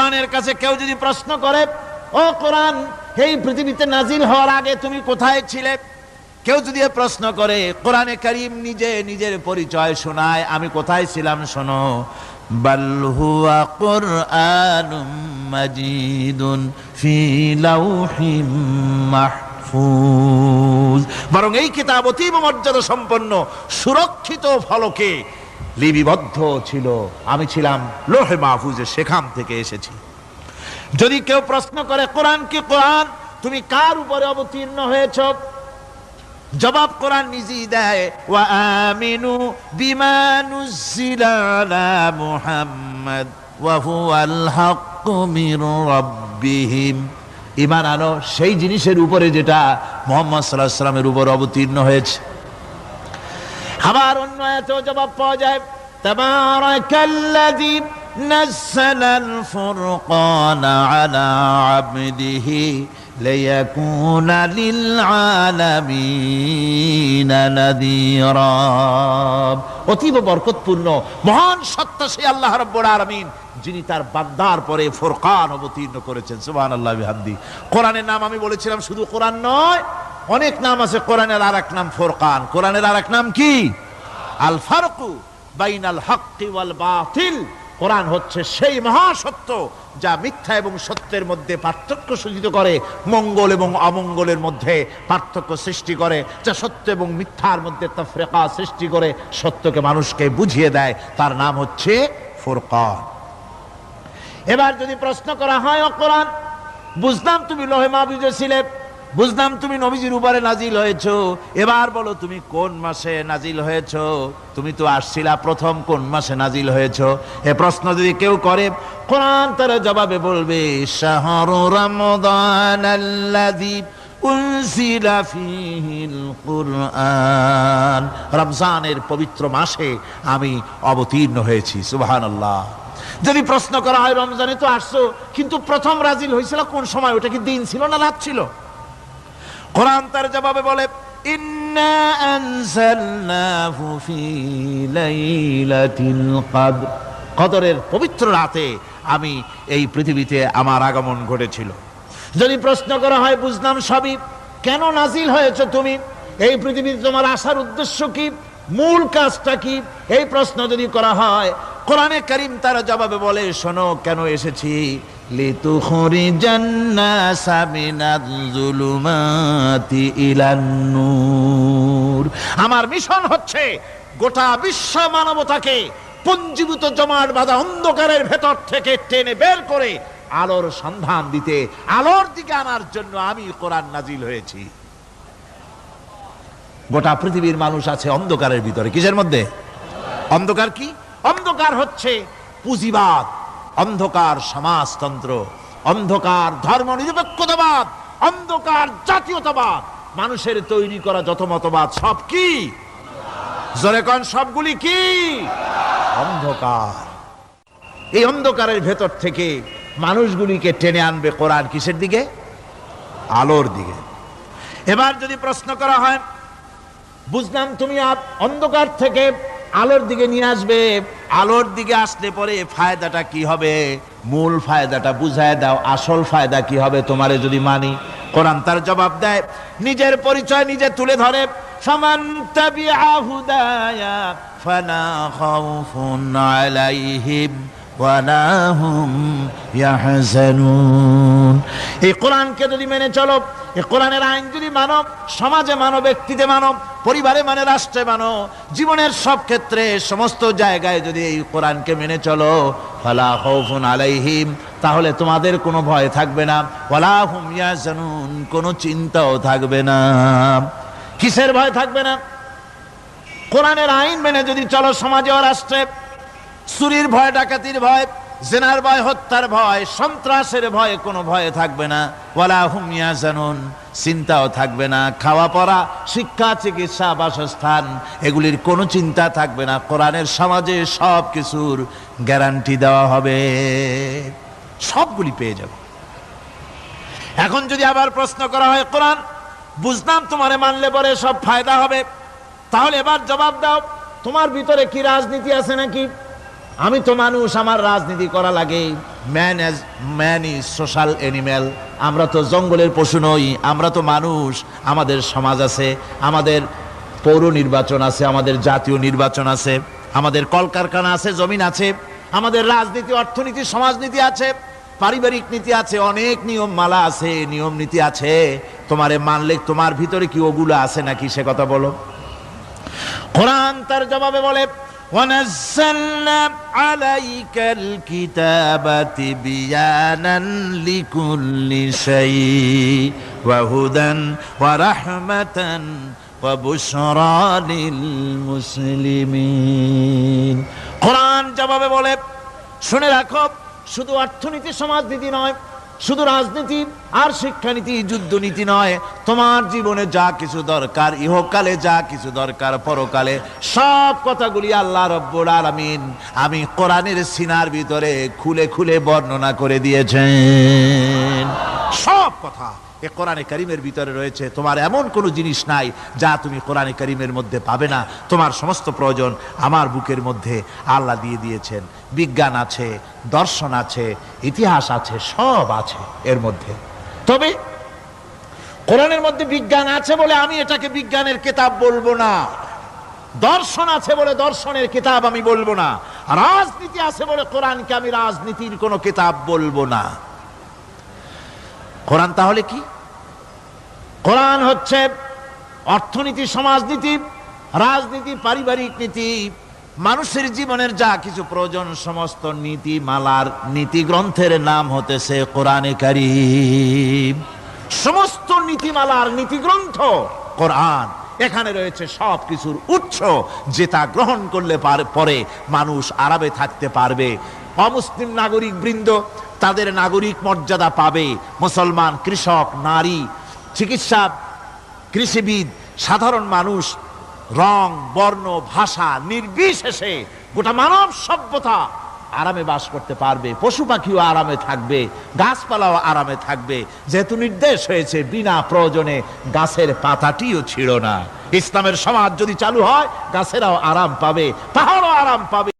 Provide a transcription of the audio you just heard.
কোরআনের কাছে কেউ যদি প্রশ্ন করে, ও কোরআন, এই পৃথিবীতে নাজিল হওয়ার আগে তুমি কোথায় ছিলে? কেউ যদি প্রশ্ন করে, কোরআনে কারীম নিজে নিজের পরিচয় শোনায়, আমি কোথায় ছিলাম শোনো। বাল হুয়া কুরআনুম মাজিদুন ফি লাউহিম মাহফুজ, বরং এই কিতাব অতীব মর্যাদা সম্পন্ন সুরক্ষিত ফলকে লিপিবদ্ধ ছিল, আমি ছিলাম লৌহে মাহফুজে, সেখান থেকে এসেছি। যদি কেউ প্রশ্ন করে, কোরআন কি কোরআন, তুমি কার উপরে অবতীর্ণ হয়েছ? জবাব কোরআন নিজেই দেয়, ওয়া আমিনু বিমা নুজিলা আলা মুহাম্মাদ ওয়া হুয়াল হাক্কু মির রাব্বিহিম, ঈমান আনো সেই জিনিসের উপরে যেটা মুহাম্মদ সাল্লাল্লাহু আলাইহি ওয়াসাল্লামের উপর অবতীর্ণ হয়েছে। আবার অন্য আয়াতেও জবাব পাওয়া যায়, তাবারাকাল্লাযী নাযালাল ফুরকানা আলা আবদিহি লিয়াকুনা লিল আলামিনা নাযীরা। অতীব বরকতপূর্ণ মহান সত্তা সেই আল্লাহ রাব্বুল আলামিন, যিনি তার বান্দার পরে ফুরকান অবতীর্ণ করেছেন। সুবহানাল্লাহি ওয়া বিহামদি। কোরআনের নাম আমি বলেছিলাম শুধু কোরআন নয়, অনেক নাম আছে। কোরআনের আরেক নাম ফুরকান। কোরআনের আরেক নাম কি? আল ফারকু বাইনাল হাক্কি ওয়াল বাতিল। কোরআন হচ্ছে সেই মহাসত্য যা মিথ্যা এবং সত্যের মধ্যে পার্থক্য সূচিত করে, মঙ্গল এবং অমঙ্গলের মধ্যে পার্থক্য সৃষ্টি করে, যা সত্য এবং মিথ্যার মধ্যে তাফরিকা সৃষ্টি করে, সত্যকে মানুষকে বুঝিয়ে দেয়। তার নাম হচ্ছে ফুরকান। এবার যদি প্রশ্ন করা হয়, ও কোরআন, বুঝলাম তুমি লৌহে মাহফুজে ছিলে, বুঝলাম তুমি নবীজির উপরে নাজিল হয়েছো, এবার বলো তুমি কোন মাসে নাজিল হয়েছো? তুমি তো আসছিলা প্রথম কোন মাসে নাজিল হয়েছো? এ প্রশ্ন যদি কেউ করে, কোরআন তার জবাবে বলবে, শাহরু রমাদানাল্লাযী উনজিলা ফীহিল কুরআন, রমজানের পবিত্র মাসে আমি অবতীর্ণ হয়েছি। সুবহানাল্লাহ। যদি প্রশ্ন করা হয়, রমজানে তো আসছো, কিন্তু প্রথম নাজিল হয়েছিল কোন সময়? ওটা কি দিন ছিল না রাত ছিল? কোরআন তার জবাবে বলে, ইন্না আনজালনাহু ফি লাইলাতিল কদর, কদরের পবিত্র রাতে আমি এই পৃথিবীতে আমার আগমন ঘটেছিল। যদি প্রশ্ন করা হয়, বুঝলাম সবই, কেন নাজিল হয়েছে তুমি? এই পৃথিবীতে তোমার আসার উদ্দেশ্য কি? মূল কাজটা কি? এই প্রশ্ন যদি করা হয়, কোরআনে কারীম তার জবাবে বলে, শোনো কেন এসেছি। লিতুখরিজান নাসা মিনাজ যুলুমাতি ইলান নূর, আমার মিশন হচ্ছে গোটা বিশ্ব মানবতাকে পুঞ্জীভূত জমাট বাঁধা অন্ধকারের ভেতর থেকে টেনে বের করে আলোর সন্ধান দিতে, আলোর দিকে আনার জন্য আমি কোরআন নাজিল হয়েছি। গোটা পৃথিবীর মানুষ আছে অন্ধকারের ভিতরে। কিসের মধ্যে? অন্ধকার কি? অন্ধকার হচ্ছে পুঁজিবাদ, অন্ধকার সমাজতন্ত্র, অন্ধকার ধর্ম নিরপেক্ষতাবাদ, অন্ধকার জাতীয়তাবাদ। মানুষের তৈরি করা যত মতবাদ সব কি? জোরে কোন, সবগুলি কি? অন্ধকার। এই অন্ধকারের ভেতর থেকে মানুষগুলিকে টেনে আনবে কোরআন কিসের দিকে? আলোর দিকে। এবার যদি প্রশ্ন করা হয়, বুঝলাম তুমি অন্ধকার থেকে আলোর দিকে নিয়ে আসবে, আলোর দিকে আসলে পরে ফায়দাটা কি হবে? মূল ফায়দাটা বুঝায় দাও, আসল ফায়দা কি হবে তোমারে যদি মানি? কোরআন তার জবাব দেয়, নিজের পরিচয় নিজে তুলে ধরে, ফামান তাবিআ হুদায়া ফালা খাউফুন আলাইহিম ওয়ালা হুম ইয়াহজানুন। এই কোরআনকে যদি মেনে চলো, এই কোরআনের আইন যদি মানো, সমাজে মানো, ব্যক্তিতে মানো, পরিবারে মানে, রাষ্ট্রে মানো, জীবনের সব ক্ষেত্রে সমস্ত জায়গায় যদি এই কোরআনকে মেনে চলো, ফালা খাউফুন আলাইহিম, তাহলে তোমাদের কোনো ভয় থাকবে না, ওয়ালা হুম ইয়াহজানুন, কোনো চিন্তাও থাকবে না। কিসের ভয় থাকবে না? কোরআনের আইন মেনে যদি চলো সমাজে ও রাষ্ট্রে, চুরির ভয়, ডাকাতির ভয়, জিনার ভয়, হত্যার ভয়, সন্ত্রাসের ভয়, কোনো ভয় থাকবে না। ওয়ালা হুম ইয়াহজানুন, চিন্তাও থাকবে না। খাওয়া পড়া, শিক্ষা, চিকিৎসা, বাসস্থান, এগুলির কোনো চিন্তা থাকবে না। কোরআনের সমাজে সব কিছুর গ্যারান্টি দেওয়া হবে, সবগুলি পেয়ে যাবে। এখন যদি আবার প্রশ্ন করা হয়, কোরআন বুঝলাম তোমারে মানলে পরে সব ফায়দা হবে, তাহলে এবার জবাব দাও, তোমার ভিতরে কি রাজনীতি আছে নাকি? আমি তো মানুষ, আমার রাজনীতি করা লাগে। Man is social animal. আমরা তো জঙ্গলের পশু নই, আমরা তো মানুষ। আমাদের সমাজ আছে, আমাদের পৌর নির্বাচন আছে, আমাদের জাতীয় নির্বাচন আছে, আমাদের কলকারখানা আছে, জমিন আছে, আমাদের রাজনীতি, অর্থনীতি, সমাজনীতি আছে, পারিবারিক নীতি আছে, অনেক নিয়ম মালা আছে, নিয়ম নীতি আছে। তোমারে মানলে তোমার ভিতরে কি ওগুলো আছে নাকি, সে কথা বলো। কোরআন তার জবাবে বলে, وَنَزَّلْنَا عَلَيْكَ الْكِتَابَ تِبْيَانًا لِكُلِّ شَيْءٍ وَهُدًى وَرَحْمَةً وَبُشْرَى لِلْمُسْلِمِينَ। কোরআন জবাবে বলে, শুনে রাখো, শুধু অর্থনীতি সমাজনীতি নয়, শুধু রাজনীতি আর শিক্ষানীতি যুদ্ধনীতি নয়, তোমার জীবনে যা কিছু দরকার, ইহকালে যা কিছু দরকার, পরকালে সব কথাগুলি আল্লাহ রব্বুল আলামিন আমি কোরআনের সিনার ভিতরে খুলে খুলে বর্ণনা করে দিয়েছেন। সব কথা এ কোরআনে কারীমের ভিতরে রয়েছে। তোমার এমন কোনো জিনিস নাই যা তুমি কোরআনে কারীমের মধ্যে পাবে না। তোমার সমস্ত প্রয়োজন আমার বুকের মধ্যে আল্লাহ দিয়ে দিয়েছেন। বিজ্ঞান আছে, দর্শন আছে, ইতিহাস আছে, সব আছে এর মধ্যে। তবে কোরআনের মধ্যে বিজ্ঞান আছে বলে আমি এটাকে বিজ্ঞানের কিতাব বলবো না, দর্শন আছে বলে দর্শনের কিতাব আমি বলবো না, রাজনীতি আছে বলে কোরআনকে আমি রাজনীতির কোনো কিতাব বলবো না। কোরআন তাহলে কি? কোরআন হচ্ছে অর্থনীতি, সমাজনীতি, রাজনীতি, পারিবারিক নীতি, মানুষের জীবনের যা কিছু প্রয়োজন, সমস্ত নীতি মালার নীতি গ্রন্থের নাম হতেছে কোরআনে কারীম। সমস্ত নীতিমালার নীতি গ্রন্থ কোরআন। এখানে রয়েছে সব কিছুর উৎস, যেটা গ্রহণ করলে পরে মানুষ আরামে থাকতে পারবে। অমুসলিম নাগরিক বৃন্দ তাদের নাগরিক মর্যাদা পাবে। মুসলমান, কৃষক, নারী, চিকিৎসা, কৃষিবিদ, সাধারণ মানুষ, রং, বর্ণ, ভাষা নির্বিশেষে গোটা মানব সভ্যতা আরামে বাস করতে পারবে। পশু পাখিও আরামে থাকবে, গাছপালাও আরামে থাকবে, যেহেতু নির্দেশ হয়েছে বিনা প্রয়োজনে গাছের পাতাটিও ছিঁড়ো না। ইসলামের সমাজ যদি চালু হয়, গাছেরাও আরাম পাবে, পাহাড়ও আরাম পাবে।